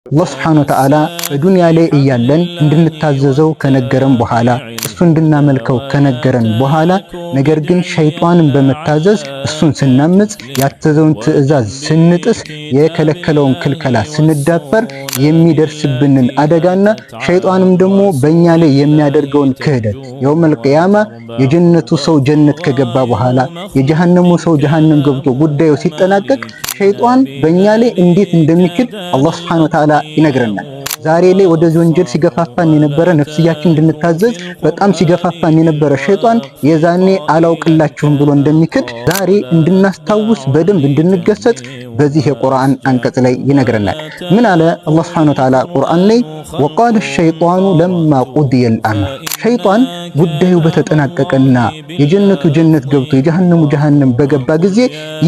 አላህ ሱብሓነሁ ወተዓላ በዱንያ ላይ እያለን እንድንታዘዘው ከነገረን በኋላ እሱ እንድናመልከው ከነገረን በኋላ ነገር ግን ሸይጣንን በመታዘዝ እሱን ስናምጽ ያዘዘውን ትዕዛዝ ስንጥስ የከለከለውን ክልከላ ስንዳፈር የሚደርስብንን አደጋና ሸይጣንም ደግሞ በእኛ ላይ የሚያደርገውን ክህደት የውመል ቂያማ የጀነቱ ሰው ጀነት ከገባ በኋላ የጀሃነሙ ሰው ጀሃነም ገብቶ ጉዳዩ ሲጠናቀቅ ሸይጣን በእኛ ላይ እንዴት እንደሚክድ አላህ ሱብሓነሁ ወተዓላ ይነግረናል። ዛሬ ላይ ወደዚህ ወንጀል ሲገፋፋን የነበረ ነፍስያችን እንድንታዘዝ በጣም ሲገፋፋን የነበረ ሸይጣን የዛኔ አላውቅላችሁም ብሎ እንደሚክድ ዛሬ እንድናስታውስ በደንብ እንድንገሰጽ በዚህ የቁርአን አንቀጽ ላይ ይነግረናል። ምን አለ አላህ ሱብሓነሁ ወተዓላ ቁርአን ላይ ወቃለ ሸይጣኑ ለማ ቁድየል አምር፣ ሸይጣን ጉዳዩ በተጠናቀቀና የጀነቱ ጀነት ገብቶ የጀሃነሙ ጀሃነም በገባ ጊዜ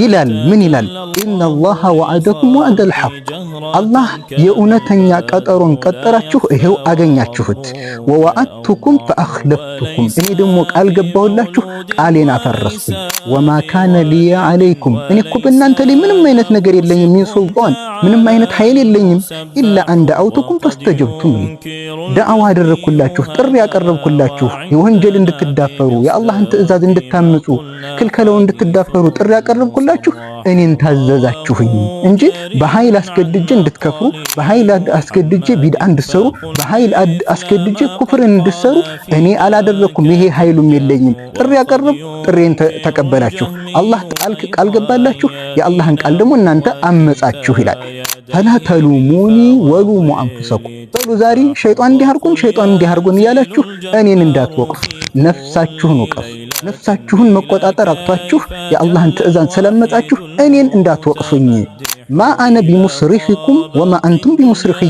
ይላል። ምን ይላል? ኢነላሃ ወዐደኩም ወዐደል ሐቅ፣ አላህ የእውነተኛ ቀጠሮን ቀጠራችሁ ይሄው አገኛችሁት። ወወዐድቱኩም ፈአኽለፍቱኩም፣ እኔ ደግሞ ቃል ገባሁላችሁ ቃሌን አፈረስኩኝ። ወማ ካነ ሊየ ዐለይኩም፣ እኔ እኮ በእናንተ ላይ ምንም አይነት ነገር የለኝም፣ ሚን ሱልጣን ምንም አይነት ኃይል የለኝም። ኢላ አን ደዐውቱኩም ፈስተጀብቱም፣ ዳዕዋ አደረግኩላችሁ፣ ጥሪ ያቀረብኩላችሁ የወንጀል እንድትዳፈሩ የአላህን ትዕዛዝ እንድታምፁ ክልከለው እንድትዳፈሩ ጥሪ ያቀረብኩላችሁ እኔን ታዘዛችሁኝ እንጂ በኃይል አስገድጄ እንድትከፍሩ በኃይል አስገድጄ ቢድዓ እንድትሰሩ በኃይል አስገድጄ ኩፍርን እንድትሰሩ እኔ አላደረኩም። ይሄ ኃይሉም የለኝም። ጥሪ ያቀረብ ጥሬን ተቀበላችሁ፣ አላህ ቃል ገባላችሁ፣ የአላህን ቃል ደግሞ እናንተ አመጻችሁ ይላል። ፈላ ተሉሙኒ ወሉሙ አንፉሰኩም፣ በሉ ዛሬ ሸይጣን እንዲያርጉን ሸይጣን እንዲያርጉን እያላችሁ እኔን እንዳትወቅፉ ነፍሳችሁን ወቀፉ። ነፍሳችሁን መቆጣጠር አቅቷችሁ የአላህን ትዕዛዝ ስለመጻችሁ እኔን እንዳትወቅሱኝ። ማ አነ ቢሙስሪኺኩም ወማ አንቱም ቢሙስሪኺ፣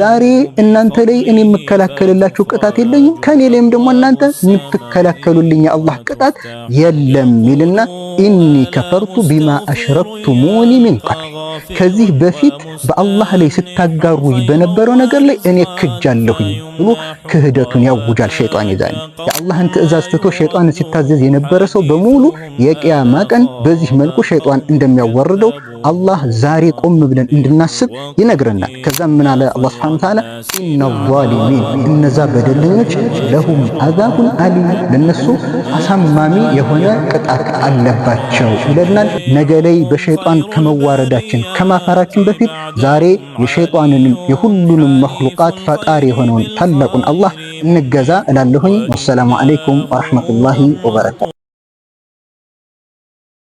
ዛሬ እናንተ ላይ እኔ የምከላከልላችሁ ቅጣት የለኝም፣ ከኔ ላይም ደግሞ እናንተ የምትከላከሉልኝ የአላህ ቅጣት የለም ይልና ኢኒ ከፈርቱ ቢማ አሽረክቱሙኒ ሚን ቀብል፣ ከዚህ በፊት በአላህ ላይ ስታጋሩ በነበረው ነገር ላይ እኔ ክጃለሁኝ ብሎ ክህደቱን ያውጃል ሸይጣን። ይዛል የአላህን ትዕዛዝ ትቶ ሸይጣንን ሲታዘዝ የነበረ ሰው በሙሉ የቂያማ ቀን በዚህ መልኩ ሸይጣን እንደሚያወርደው አላህ ዛሬ ቆም ብለን እንድናስብ ይነግረናል። ከዛም ምን አለ አላህ ሱብሓነሁ ወተዓላ ኢነ ዛሊሚን፣ እነዛ በደለኞች ለሁም አዛቡን አሊም፣ ለነሱ አሳማሚ የሆነ ቅጣት አለባቸው ይለናል። ነገ ላይ በሸይጣን ከመዋረዳችን ከማፈራችን በፊት ዛሬ የሸይጣንንም የሁሉንም መኽሉቃት ፈጣሪ የሆነውን ታላቁን አላህ እንገዛ እላለሁኝ። ወሰላሙ አለይኩም ወራህመቱላሂ ወበረካቱ።